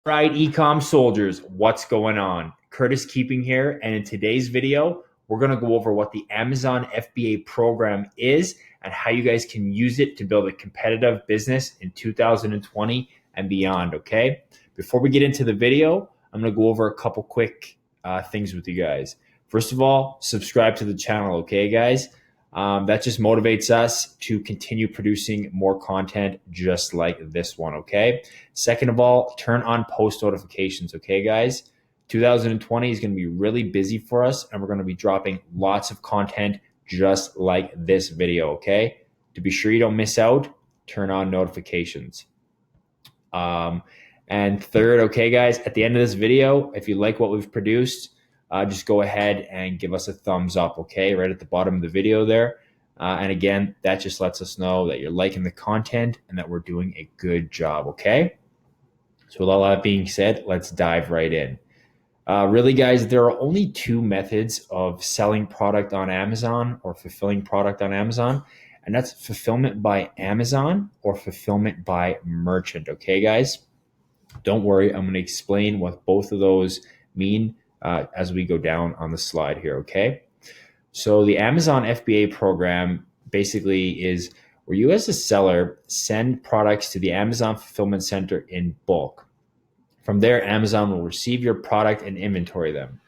Right, ecom soldiers, what's going on? Curtis Keeping here, and in today's video, we're going to go over what the Amazon FBA program is and how you guys can use it to build a competitive business in 2020 and beyond, okay? Before we get into the video, I'm going to go over a couple quick things with you guys. First of all, subscribe to the channel, okay, guys? That just motivates us to continue producing more content just like this one, okay? Second of all, turn on post notifications, okay, guys? 2020 is going to be really busy for us, and we're going to be dropping lots of content just like this video, okay? To be sure you don't miss out, turn on notifications. And third, okay, guys, at the end of this video, if you like what we've produced, just go ahead and give us a thumbs up, okay, right at the bottom of the video there. And again, that just lets us know that you're liking the content and that we're doing a good job, okay? So with all that being said, let's dive right in. Really, guys, there are only two methods of selling product on Amazon or fulfilling product on Amazon, and that's fulfillment by Amazon or fulfillment by merchant, okay, guys? Don't worry, I'm going to explain what both of those mean as we go down on the slide here, okay? So the Amazon FBA program basically is where you as a seller send products to the Amazon Fulfillment Center in bulk. From there, Amazon will receive your product and inventory them.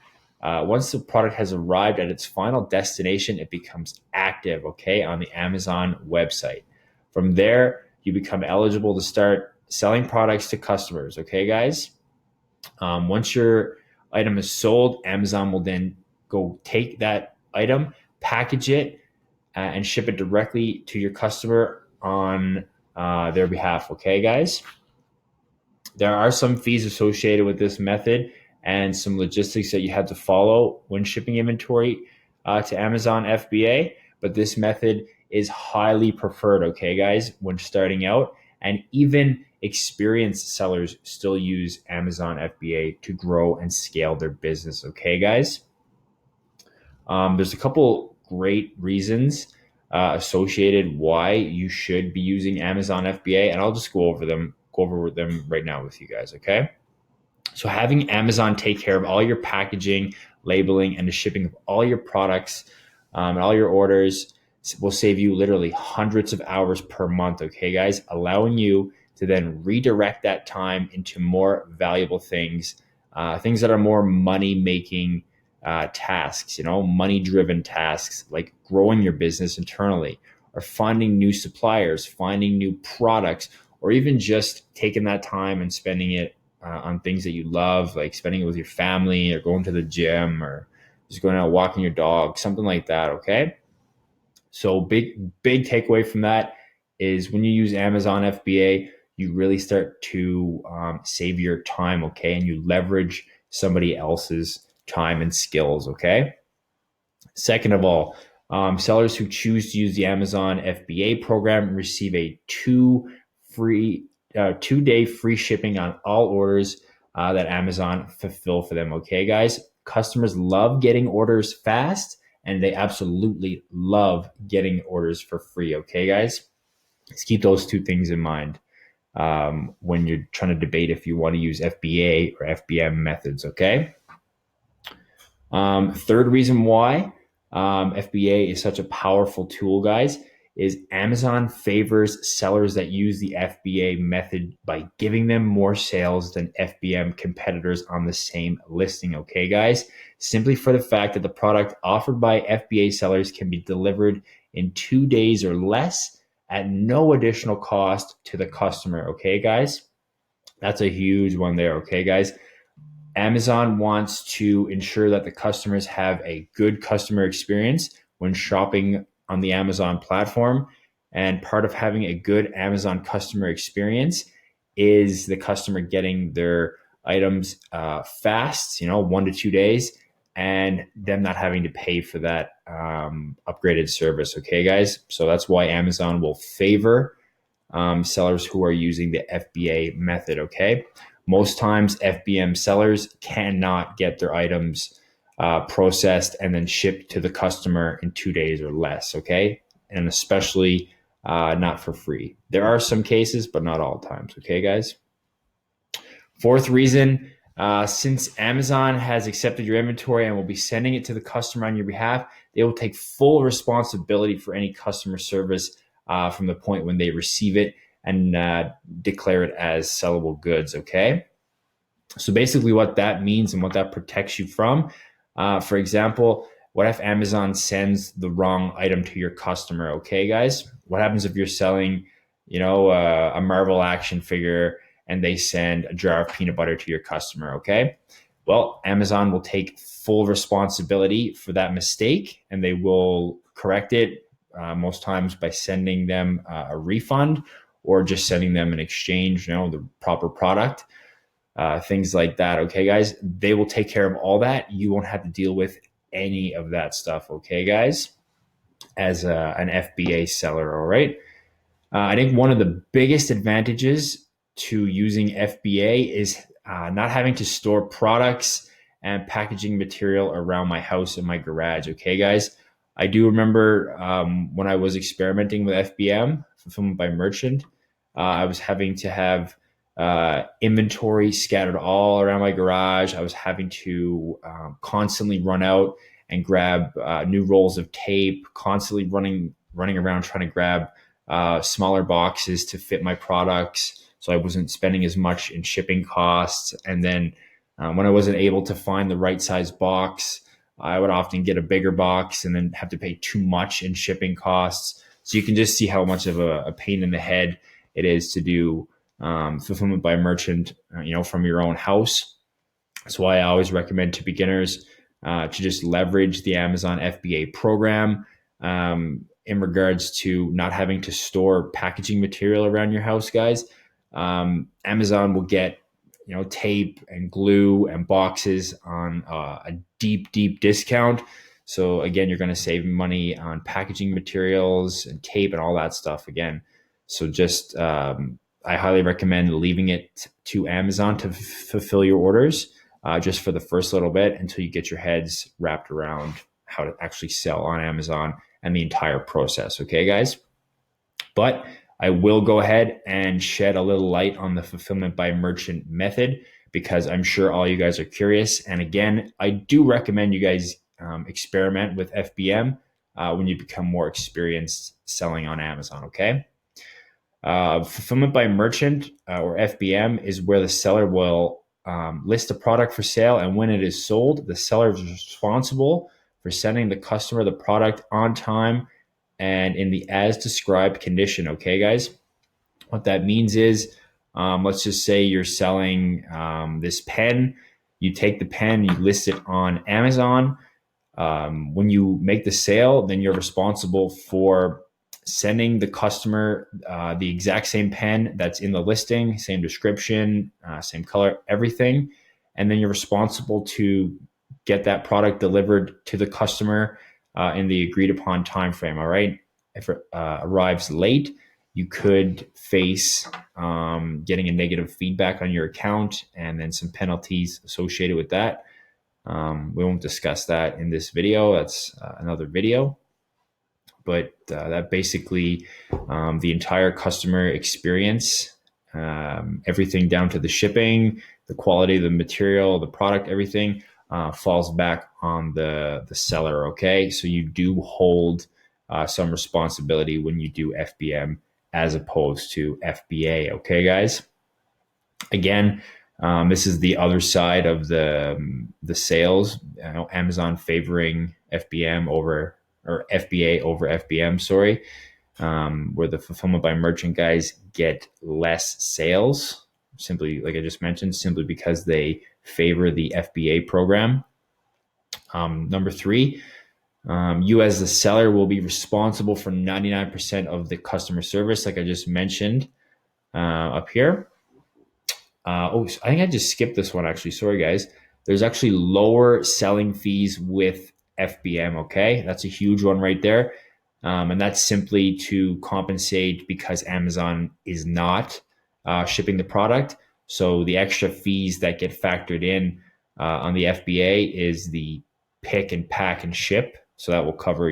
Once the product has arrived at its final destination, it becomes active, okay, on the Amazon website. From there, you become eligible to start selling products to customers, okay, guys? Once your item is sold, Amazon will then go take that item, package it, and ship it directly to your customer on their behalf, okay, guys? There are some fees associated with this method and some logistics that you have to follow when shipping inventory to Amazon FBA, but this method is highly preferred, okay, guys, when starting out, and even experienced sellers still use Amazon FBA to grow and scale their business, okay, guys? There's a couple great reasons associated why you should be using Amazon FBA, and I'll just go over them right now with you guys, okay? So having Amazon take care of all your packaging, labeling, and the shipping of all your products and all your orders will save you literally hundreds of hours per month, okay, guys? Allowing you to then redirect that time into more valuable things, things that are more money-making tasks, money-driven tasks like growing your business internally or finding new suppliers, finding new products, or even just taking that time and spending it on things that you love, like spending it with your family or going to the gym or just going out walking your dog, something like that, okay? So big takeaway from that is when you use Amazon FBA, you really start to save your time, okay? And you leverage somebody else's time and skills, okay? Second of all, sellers who choose to use the Amazon FBA program receive a two-day free shipping on all orders that Amazon fulfill for them, okay, guys? Customers love getting orders fast, and they absolutely love getting orders for free, okay, guys? Let's keep those two things in mind when you're trying to debate if you want to use FBA or FBM methods, okay? Third reason why FBA is such a powerful tool, guys, is Amazon favors sellers that use the FBA method by giving them more sales than FBM competitors on the same listing, okay, guys? Simply for the fact that the product offered by FBA sellers can be delivered in 2 days or less at no additional cost to the customer, okay, guys? That's a huge one there, okay, guys? Amazon wants to ensure that the customers have a good customer experience when shopping on the Amazon platform. And part of having a good Amazon customer experience is the customer getting their items fast, 1 to 2 days, and them not having to pay for that upgraded service. Okay, guys? So that's why Amazon will favor sellers who are using the FBA method, okay? Most times, FBM sellers cannot get their items processed and then shipped to the customer in 2 days or less, okay? And especially not for free. There are some cases, but not all times, okay, guys? Fourth reason, since Amazon has accepted your inventory and will be sending it to the customer on your behalf, they will take full responsibility for any customer service from the point when they receive it and declare it as sellable goods. Okay. So basically, what that means and what that protects you from, for example, what if Amazon sends the wrong item to your customer? Okay, guys, what happens if you're selling, a Marvel action figure and they send a jar of peanut butter to your customer? Okay, well, Amazon will take full responsibility for that mistake and they will correct it most times by sending them a refund or just sending them an exchange, the proper product. Things like that. Okay, guys, they will take care of all that. You won't have to deal with any of that stuff. Okay, guys, as an FBA seller. All right. I think one of the biggest advantages to using FBA is not having to store products and packaging material around my house and my garage. Okay, guys. I do remember when I was experimenting with FBM, fulfillment by merchant, I was having to have inventory scattered all around my garage. I was having to constantly run out and grab new rolls of tape, constantly running around trying to grab smaller boxes to fit my products, so I wasn't spending as much in shipping costs. And then when I wasn't able to find the right size box, I would often get a bigger box and then have to pay too much in shipping costs. So you can just see how much of a pain in the head it is to do fulfillment by merchant, from your own house. That's why I always recommend to beginners to just leverage the Amazon FBA program in regards to not having to store packaging material around your house, guys. Amazon will get tape and glue and boxes on a deep discount. So again, you're going to save money on packaging materials and tape and all that stuff again. So just I highly recommend leaving it to Amazon to fulfill your orders just for the first little bit until you get your heads wrapped around how to actually sell on Amazon and the entire process. Okay, guys? But I will go ahead and shed a little light on the fulfillment by merchant method because I'm sure all you guys are curious. And again, I do recommend you guys experiment with FBM when you become more experienced selling on Amazon. Okay. Fulfillment by merchant or FBM is where the seller will list a product for sale, and when it is sold, the seller is responsible for sending the customer the product on time and in the as described condition. Okay, guys? What that means is, let's just say you're selling this pen. You take the pen, you list it on Amazon. When you make the sale, then you're responsible for sending the customer the exact same pen that's in the listing, same description, same color, everything. And then you're responsible to get that product delivered to the customer in the agreed upon time frame. All right. If it arrives late, you could face getting a negative feedback on your account and then some penalties associated with that. We won't discuss that in this video. That's another video. But that basically the entire customer experience, everything down to the shipping, the quality of the material, the product, everything falls back on the seller. Okay, so you do hold some responsibility when you do FBM as opposed to FBA. Okay, guys. Again, this is the other side of the sales. Amazon favoring FBM over or FBA over FBM. Sorry, where the fulfillment by merchant guys get less sales, simply like I just mentioned, simply because they favor the FBA program. Number three, you as the seller will be responsible for 99% of the customer service, like I just mentioned up here. I think I just skipped this one actually. Sorry, guys. There's actually lower selling fees with FBM. Okay, that's a huge one right there, and that's simply to compensate because Amazon is not shipping the product. So the extra fees that get factored in on the FBA is the pick and pack and ship. So that will cover,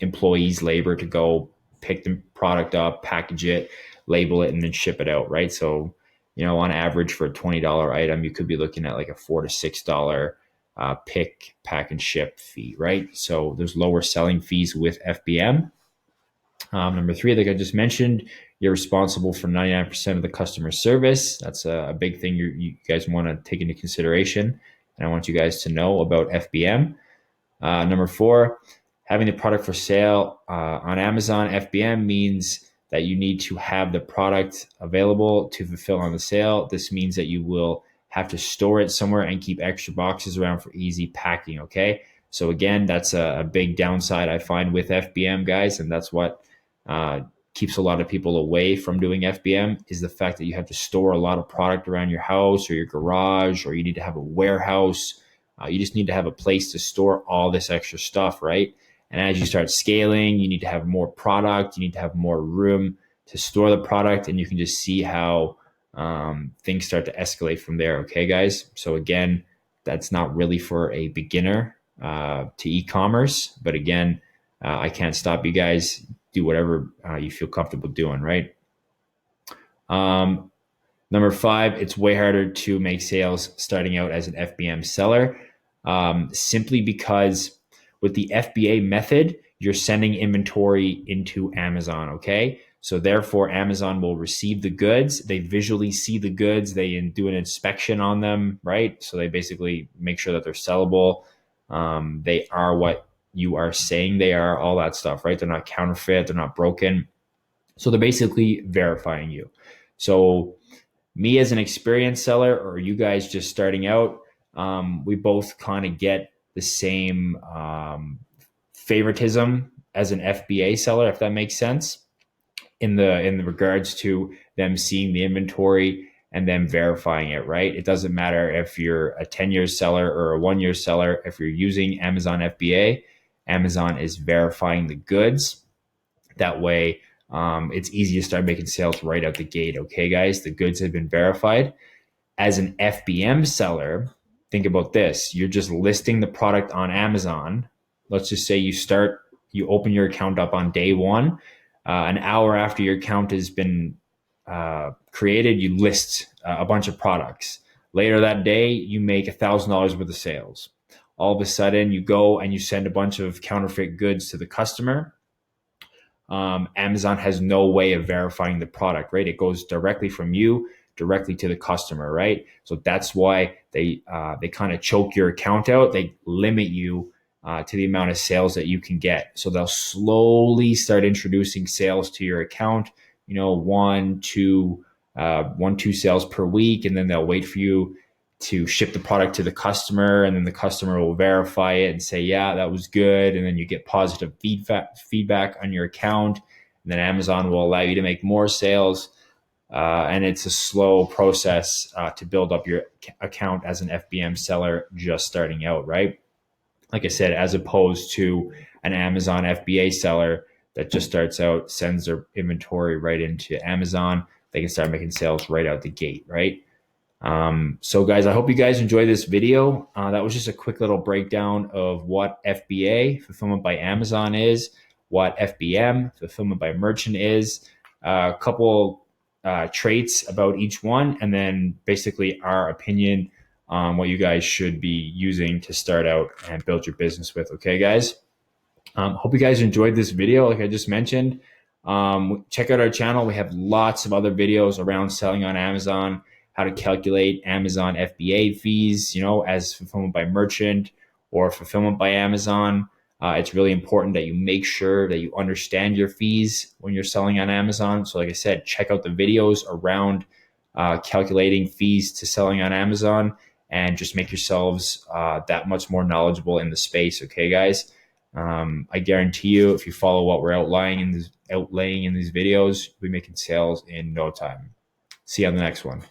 employees' labor to go pick the product up, package it, label it, and then ship it out. Right. So on average for a $20 item, you could be looking at like a $4 to $6 pick, pack, and ship fee, right? So there's lower selling fees with FBM. Number three, like I just mentioned, you're responsible for 99% of the customer service. That's a big thing you guys want to take into consideration. And I want you guys to know about FBM. Number four, having the product for sale on Amazon FBM means that you need to have the product available to fulfill on the sale. This means that you will have to store it somewhere and keep extra boxes around for easy packing, okay? So again, that's a big downside I find with FBM, guys, and that's what keeps a lot of people away from doing FBM is the fact that you have to store a lot of product around your house or your garage, or you need to have a warehouse. You just need to have a place to store all this extra stuff, right? And as you start scaling, you need to have more product. You need to have more room to store the product, and you can just see how things start to escalate from there. Okay, guys. So again, that's not really for a beginner to e-commerce, but again, I can't stop you guys. Do whatever you feel comfortable doing, right? Number five, it's way harder to make sales starting out as an FBM seller, simply because with the FBA method, you're sending inventory into Amazon, okay? So therefore, Amazon will receive the goods. They visually see the goods. They do an inspection on them, right? So they basically make sure that they're sellable. They are what you are saying they are, all that stuff, right? They're not counterfeit. They're not broken. So they're basically verifying you. So me as an experienced seller, or you guys just starting out, we both kind of get the same favoritism as an FBA seller, if that makes sense, in the regards to them seeing the inventory and them verifying it, right? It doesn't matter if you're a 10-year seller or a 1-year seller. If you're using Amazon FBA, Amazon is verifying the goods. That way, it's easy to start making sales right out the gate. Okay, guys, the goods have been verified. As an FBM seller, think about this. You're just listing the product on Amazon. Let's just say you open your account up on day one. An hour after your account has been created, you list a bunch of products. Later that day, you make $1,000 worth of sales. All of a sudden, you go and you send a bunch of counterfeit goods to the customer. Amazon has no way of verifying the product, right? It goes directly from you directly to the customer, right? So that's why they kind of choke your account out. They limit you to the amount of sales that you can get. So they'll slowly start introducing sales to your account, one, two sales per week. And then they'll wait for you to ship the product to the customer, and then the customer will verify it and say, yeah, that was good. And then you get positive feedback on your account. And then Amazon will allow you to make more sales. And it's a slow process to build up your account as an FBM seller just starting out, right? Like I said, as opposed to an Amazon FBA seller that just starts out, sends their inventory right into Amazon. They can start making sales right out the gate, right? So guys, I hope you guys enjoyed this video. That was just a quick little breakdown of what FBA, Fulfillment by Amazon, is, what FBM, Fulfillment by Merchant, is, a couple traits about each one, and then basically our opinion on what you guys should be using to start out and build your business with. Okay, guys? Hope you guys enjoyed this video. Like I just mentioned, check out our channel. We have lots of other videos around selling on Amazon, how to calculate Amazon FBA fees, as Fulfillment by Merchant or Fulfillment by Amazon. It's really important that you make sure that you understand your fees when you're selling on Amazon. So like I said, check out the videos around calculating fees to selling on Amazon, and just make yourselves that much more knowledgeable in the space. Okay, guys? I guarantee you, if you follow what we're outlaying in these videos, you'll be making sales in no time. See you on the next one.